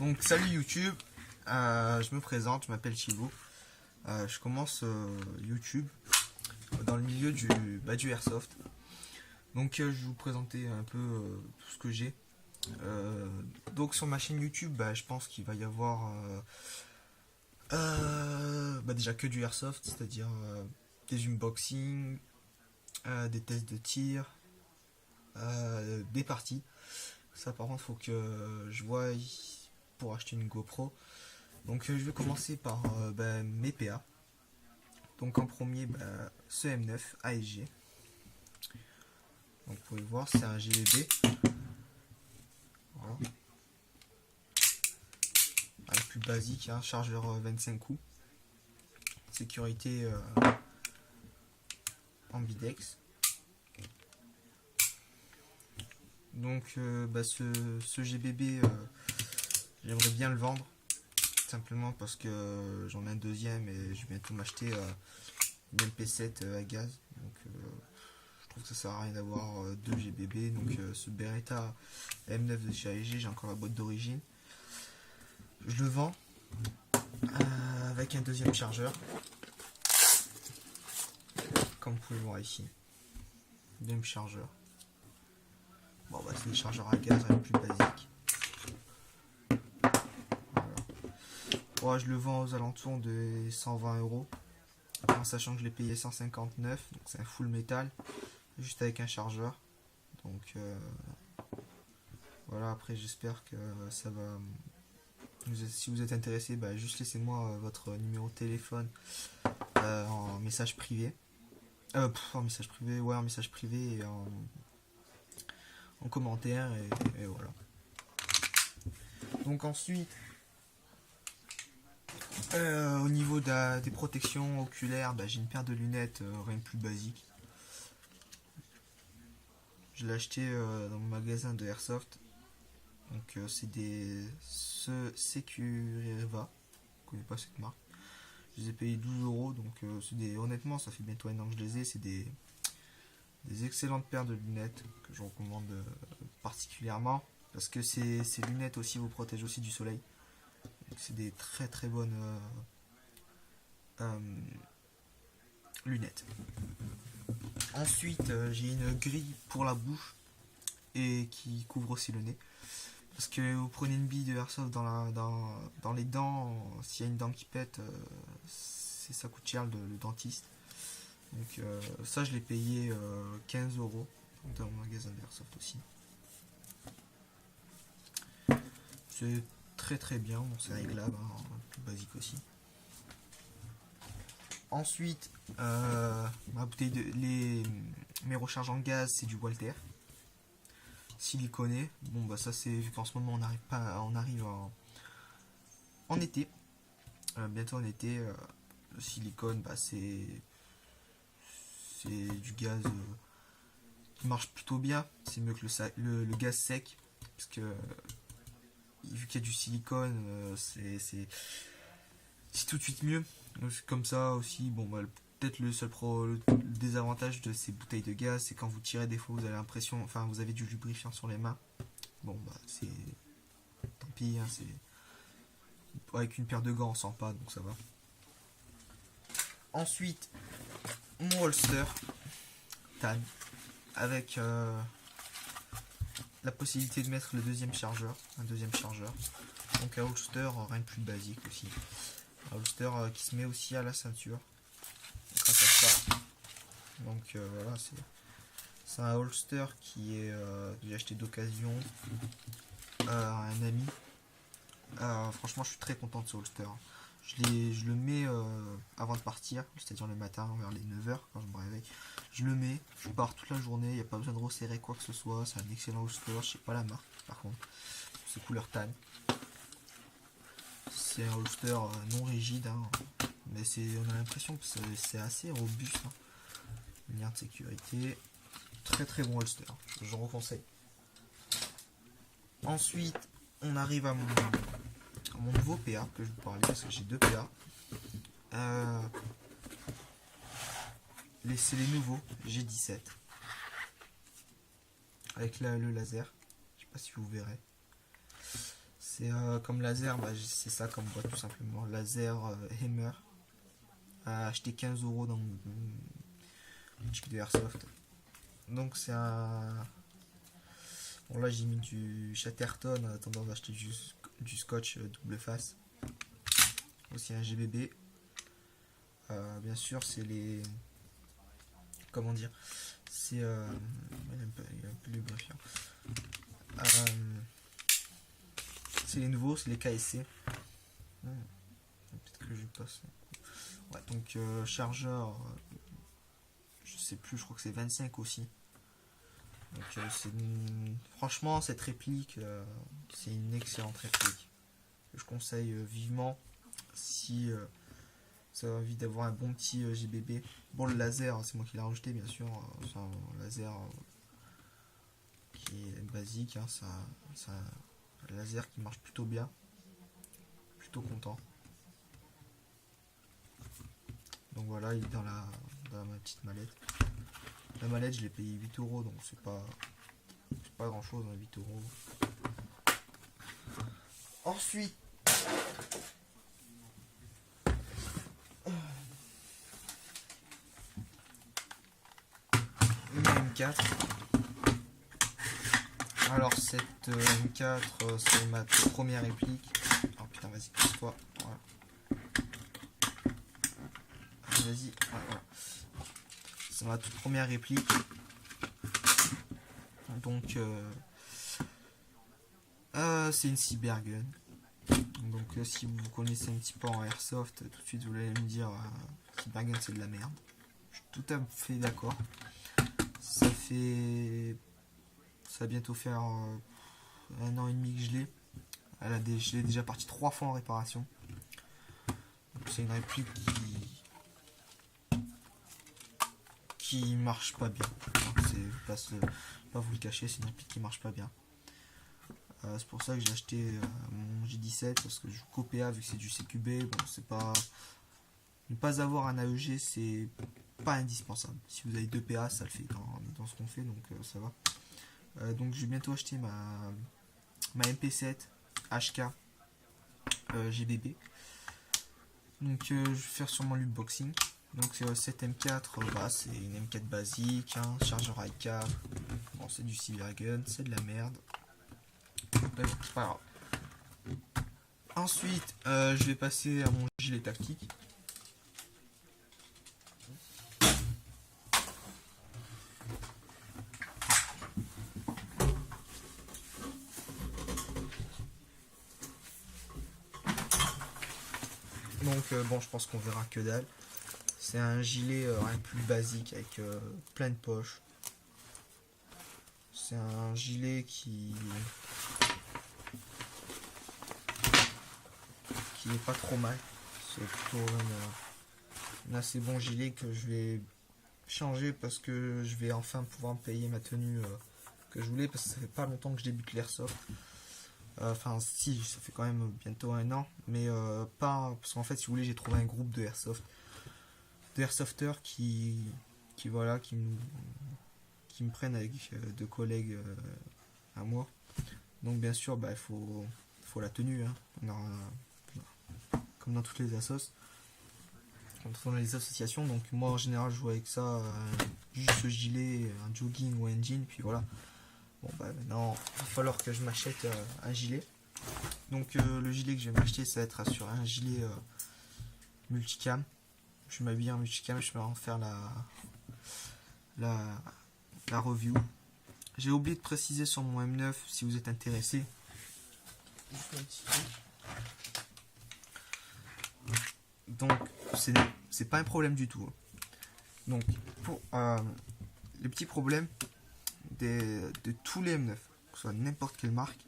Donc salut YouTube, je me présente, je m'appelle Chigo. Je commence YouTube dans le milieu du Airsoft. Donc je vais vous présenter un peu tout ce que j'ai. Donc sur ma chaîne YouTube, je pense qu'il va y avoir déjà que du Airsoft, c'est-à-dire des unboxings, des tests de tir, des parties. Ça par contre faut que je vois pour acheter une GoPro. Donc je vais commencer par mes PA. Donc en premier ce M9 ASG. Donc vous pouvez voir c'est un GBB. Voilà. Le plus basique, hein, chargeur 25 coups. Sécurité ambidex. Donc ce GBB j'aimerais bien le vendre. Simplement parce que j'en ai un deuxième et je vais bientôt m'acheter une LP7 à gaz. Donc je trouve que ça sert à rien d'avoir deux GBB. Donc ce Beretta M9 de chez AEG, j'ai encore la boîte d'origine. Je le vends avec un deuxième chargeur. Comme vous pouvez voir ici. Deuxième chargeur. Bon c'est des chargeurs à gaz un peu plus basiques. Ouais, je le vends aux alentours de 120 €, en sachant que je l'ai payé 159, donc c'est un full métal, juste avec un chargeur. Donc voilà, après j'espère que ça va. Si vous êtes intéressé, juste laissez-moi votre numéro de téléphone en message privé. En message privé, ouais, en message privé et en commentaire, et voilà. Donc ensuite. Au niveau des protections oculaires, j'ai une paire de lunettes, rien de plus basique. Je l'ai acheté dans mon magasin de Airsoft. Donc c'est des Secureva. Je connais pas cette marque. Je les ai payés 12 €. Donc honnêtement, ça fait bientôt un an que je les ai. C'est des excellentes paires de lunettes que je recommande particulièrement. Parce que ces lunettes aussi vous protègent aussi du soleil. C'est des très très bonnes lunettes. Ensuite, j'ai une grille pour la bouche et qui couvre aussi le nez. Parce que vous prenez une bille de airsoft dans les dents, s'il y a une dent qui pète, ça coûte cher le dentiste. Donc ça, je l'ai payé 15 € dans mon magasin d'airsoft aussi. C'est très très bien, bon, c'est réglable, hein, plus basique aussi. Ensuite, ma bouteille mes recharges en gaz, c'est du Walter siliconé. Bon ça c'est vu qu'en ce moment on arrive en été, bientôt en été. Le silicone, c'est du gaz qui marche plutôt bien. C'est mieux que le gaz sec, parce que vu qu'il y a du silicone, c'est tout de suite mieux. Comme ça aussi, peut-être le seul le désavantage de ces bouteilles de gaz, c'est quand vous tirez, des fois vous avez l'impression, enfin vous avez du lubrifiant sur les mains. C'est tant pis, hein, avec une paire de gants on sent pas, donc ça va. Ensuite, mon holster TAN avec la possibilité de mettre un deuxième chargeur. Donc un holster rien de plus basique aussi. Un holster qui se met aussi à la ceinture grâce à ça. Donc voilà, c'est un holster qui est que j'ai acheté d'occasion à un ami. Franchement je suis très content de ce holster. Je le mets avant de partir, c'est-à-dire le matin vers les 9 h quand je me réveille. Je le mets, je pars toute la journée, il n'y a pas besoin de resserrer quoi que ce soit. C'est un excellent holster, je sais pas la marque par contre. C'est couleur tan. C'est un holster non rigide, hein, mais on a l'impression que c'est assez robuste. Hein. Lumière de sécurité, très très bon holster, je reconseille. Ensuite, on arrive à mon nouveau PA que je vous parlais, parce que j'ai deux PA. C'est les nouveaux G17 avec le laser. Je sais pas si vous verrez. C'est comme laser, bah, c'est ça comme boîte tout simplement. Laser Hammer. À acheter 15 € dans mon boutique de Airsoft. Donc c'est un... Bon là j'ai mis du Chatterton en attendant d'acheter du scotch double face. Aussi un GBB. Bien sûr c'est les... Comment dire? C'est... il est un peu lubrifiant. C'est les nouveaux, c'est les KSC. Peut-être que je passe. Ouais, donc chargeur, je sais plus, je crois que c'est 25 aussi. Donc franchement cette réplique, c'est une excellente réplique. Je conseille vivement si ça a envie d'avoir un bon petit GBB. Bon le laser, c'est moi qui l'ai rajouté bien sûr. C'est un laser qui est basique, hein, c'est un laser qui marche plutôt bien. Plutôt content. Donc voilà, il est dans ma petite mallette. La mallette, je l'ai payé 8 €, donc c'est pas grand chose, hein, 8 €. Ensuite, une M4. Alors cette M4, c'est ma première réplique. Oh putain, vas-y, pousse-toi. Voilà. Vas-y, voilà. C'est ma toute première réplique. Donc c'est une Cybergun. Donc si vous connaissez un petit peu en Airsoft, tout de suite vous allez me dire Cybergun c'est de la merde. Je suis tout à fait d'accord. Ça va bientôt faire 1 an et demi que je l'ai. Je l'ai déjà parti 3 fois en réparation. C'est une réplique qui marche pas bien. Pas vous le cacher, c'est une réplique qui marche pas bien. C'est pour ça que j'ai acheté mon J17 parce que je joue qu'au PA vu que c'est du CQB. Bon, c'est pas. Ne pas avoir un AEG, c'est pas indispensable. Si vous avez 2 PA, ça le fait dans ce qu'on fait, donc ça va. Donc je vais bientôt acheter ma MP7 HK GBB. Donc je vais faire sûrement l'unboxing. Donc cette M4, c'est une M4 basique, hein, chargeur AK. Bon, c'est du Cybergun, c'est de la merde. Mais bon, c'est pas grave. Ensuite, je vais passer à mon gilet tactique. Donc bon, je pense qu'on verra que dalle. C'est un gilet rien de plus basique avec plein de poches. C'est un gilet qui est pas trop mal. C'est plutôt un assez bon gilet que je vais changer parce que je vais enfin pouvoir me payer ma tenue que je voulais parce que ça fait pas longtemps que je débute l'airsoft. Enfin si, ça fait quand même bientôt 1 an, mais pas parce qu'en fait si vous voulez j'ai trouvé un groupe de airsofters qui me prennent avec 2 collègues à moi. Donc bien sûr il faut la tenue, hein. Comme dans toutes les assos, dans les associations. Donc moi en général je joue avec ça, juste ce gilet, un jogging ou un jean, puis voilà. Bon maintenant il va falloir que je m'achète un gilet. Donc le gilet que je vais m'acheter ça va être sur un gilet multicam. Je vais m'habiller en multicam, je vais en faire la review. J'ai oublié de préciser sur mon M9 si vous êtes intéressé. Donc c'est pas un problème du tout. Donc pour le petit problème de tous les M9, que ce soit n'importe quelle marque,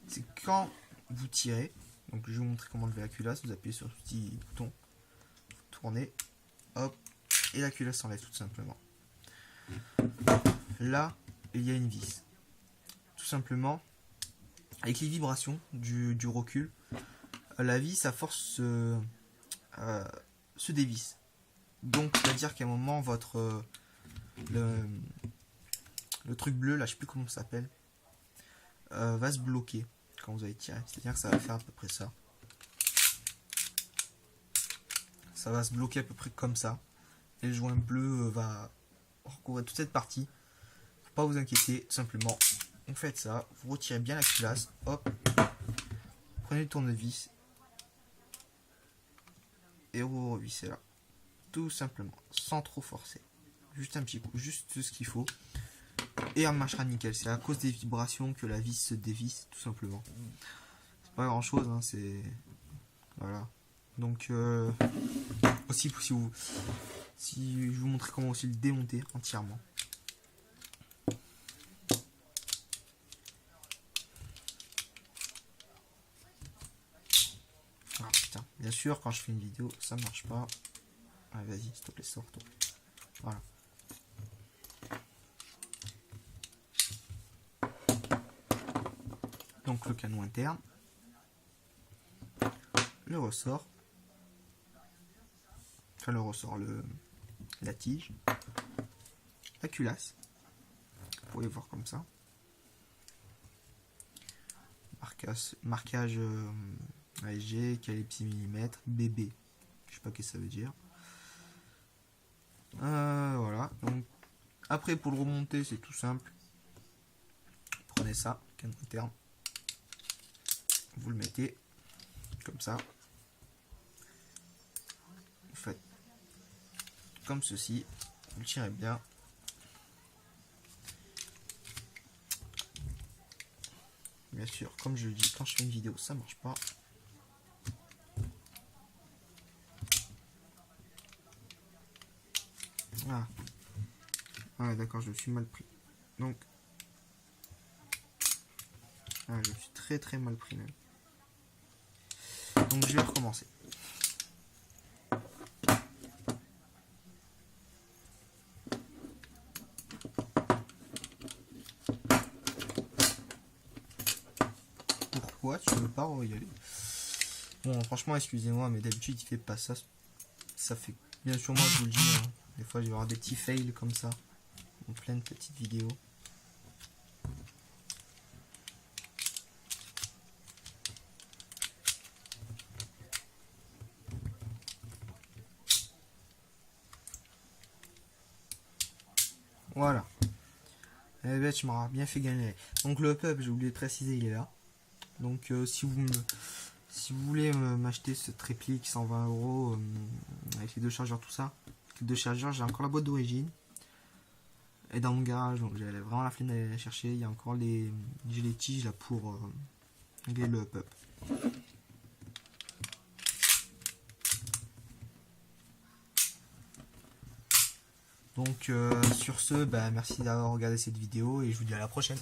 c'est quand vous tirez. Donc je vais vous montrer comment lever la culasse. Vous appuyez sur ce petit bouton, vous tournez, hop, et la culasse s'enlève tout simplement. Là il y a une vis. Tout simplement, avec les vibrations du recul, la vis à force se dévisse. Donc c'est à dire qu'à un moment votre le truc bleu là, je sais plus comment ça s'appelle, va se bloquer. quand vous allez tirer. C'est-à-dire que ça va faire à peu près ça. Ça va se bloquer à peu près comme ça. Et le joint bleu va recouvrir toute cette partie. Faut pas vous inquiéter, simplement vous faites ça, vous retirez bien la culasse, hop, prenez le tournevis et vous revissez là. Tout simplement, sans trop forcer. Juste un petit coup, juste ce qu'il faut. Et elle marchera nickel. C'est à cause des vibrations que la vis se dévisse, tout simplement. C'est pas grand chose, hein, c'est. Voilà. Donc, aussi, si je vous montrer comment aussi le démonter entièrement. Ah putain, bien sûr, quand je fais une vidéo, ça marche pas. Allez, vas-y, s'il te plaît, sors-toi. Voilà. Donc le canon interne, le ressort, enfin le ressort, la tige, la culasse, vous pouvez voir comme ça, marquage ASG, calibre millimètres, BB, je sais pas ce que ça veut dire. Voilà, donc après pour le remonter c'est tout simple, prenez ça, canon interne, vous le mettez comme ça, vous faites comme ceci, vous le tirez bien, bien sûr comme je le dis, quand je fais une vidéo ça marche pas, ah ouais, d'accord, je me suis mal pris, donc ah, je suis très mal pris même. Donc je vais recommencer. Pourquoi tu veux pas y aller? Bon, franchement, excusez-moi, mais d'habitude il fait pas ça. Ça fait bien sûr moi, je vous le dis. Hein. Des fois, je vais avoir des petits fails comme ça, en pleine petite vidéo. Voilà. Eh ben, tu m'auras bien fait gagner. Donc le pub, j'ai oublié de préciser, il est là. Donc si vous voulez m'acheter cette réplique 120 € avec les deux chargeurs, tout ça, les deux chargeurs, j'ai encore la boîte d'origine. Et dans mon garage, donc j'avais vraiment la flemme d'aller la chercher. Il y a encore j'ai les tiges là pour régler le pub. Donc sur ce, bah, merci d'avoir regardé cette vidéo et je vous dis à la prochaine.